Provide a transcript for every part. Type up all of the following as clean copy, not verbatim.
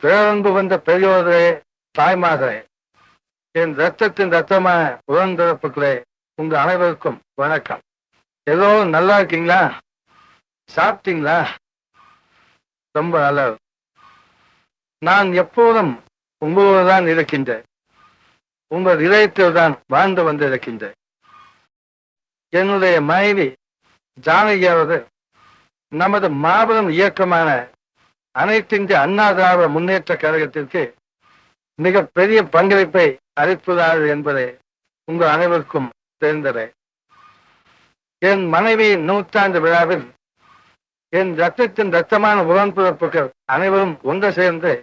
பேரன்பு வந்த பெரியோர்களே, தாய்மார்களே, என் ரத்தத்தின் ரத்தமான உடன்பிறப்புகளே, உங்க அனைவருக்கும் வணக்கம். ஏதோ நல்லா இருக்கீங்களா? சாப்பிட்டீங்களா? ரொம்ப நல்லது. நான் எப்போதும் உங்களோடு தான் இருக்கின்றேன். உங்கள் இதயத்தில் தான் வாழ்ந்து வந்திருக்கின்றேன். என்னுடைய மனைவி ஜானகி அவர்கள் நமது மாபெரும் இயக்கமான அனைத்திந்திய அண்ணா திராவிட முன்னேற்ற கழகத்திற்கு மிக பெரிய பங்களிப்பை அளிப்பதார்கள் என்பதை உங்கள் அனைவருக்கும் தெரிந்ததே. என் மனைவியின் 100ஆண்டு விழாவில் என் ரத்தத்தின் ரத்தமான உடன்பிறப்புகள் அனைவரும் ஒன்று சேர்ந்து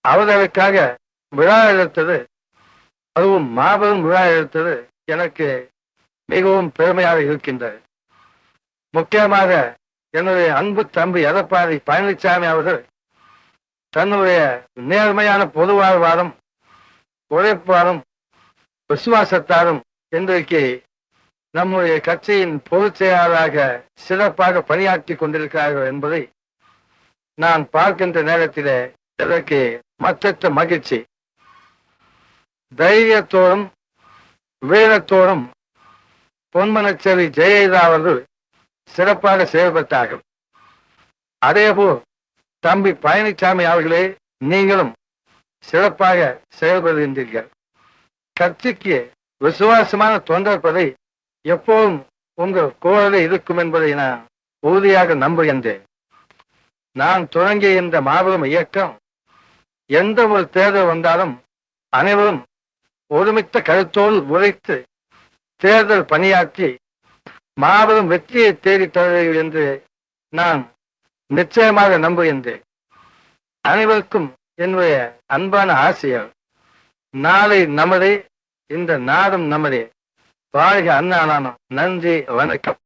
அவர்களுக்காக விழா எடுத்தது, அதுவும் மாபெரும் விழா எடுத்தது எனக்கு மிகவும் பெருமையாக இருக்கின்றது. முக்கியமாக என்னுடைய அன்பு தம்பி எடப்பாடி பழனிசாமி அவர்கள் தன்னுடைய நேர்மையான பொது வாழ்வாரும் உழைப்பாரும் விசுவாசத்தாரும் இன்றைக்கு நம்முடைய கட்சியின் பொதுச் செயலாளராக சிறப்பாக பணியாற்றி கொண்டிருக்கிறார்கள் என்பதை நான் பார்க்கின்ற நேரத்திலே எனக்கு மற்றற்ற மகிழ்ச்சி. தைரியத்தோடும் வீரத்தோடும் பொன்மனச்சேரி ஜெயலலிதா அவர்கள் சிறப்பாக செயல்பட்டார்கள். அதேபோல் தம்பி பழனிசாமி அவர்களே, நீங்களும் சிறப்பாக செயல்படுகின்றீர்கள். கட்சிக்கு விசுவாசமான தொண்டர் பதவி எப்போதும் உங்கள் குரலில் இருக்கும் என்பதை நான் உறுதியாக நம்புகின்றேன். நான் தொடங்கிய இந்த மாபெரும் இயக்கம் எந்த ஒரு தேர்தல் வந்தாலும் அனைவரும் ஒருமித்த கருத்தோடு உழைத்து தேர்தல் பணியாற்றி மாபெரும் வெற்றியை தேடித் தருவீர்கள் என்று நான் நிச்சயமாக நம்புகின்றேன். அனைவருக்கும் என்னுடைய அன்பான ஆசைகள். நாளை நமதே, இந்த நாடும் நமதே. வாழ்க அண்ணா. நன்றி, வணக்கம்.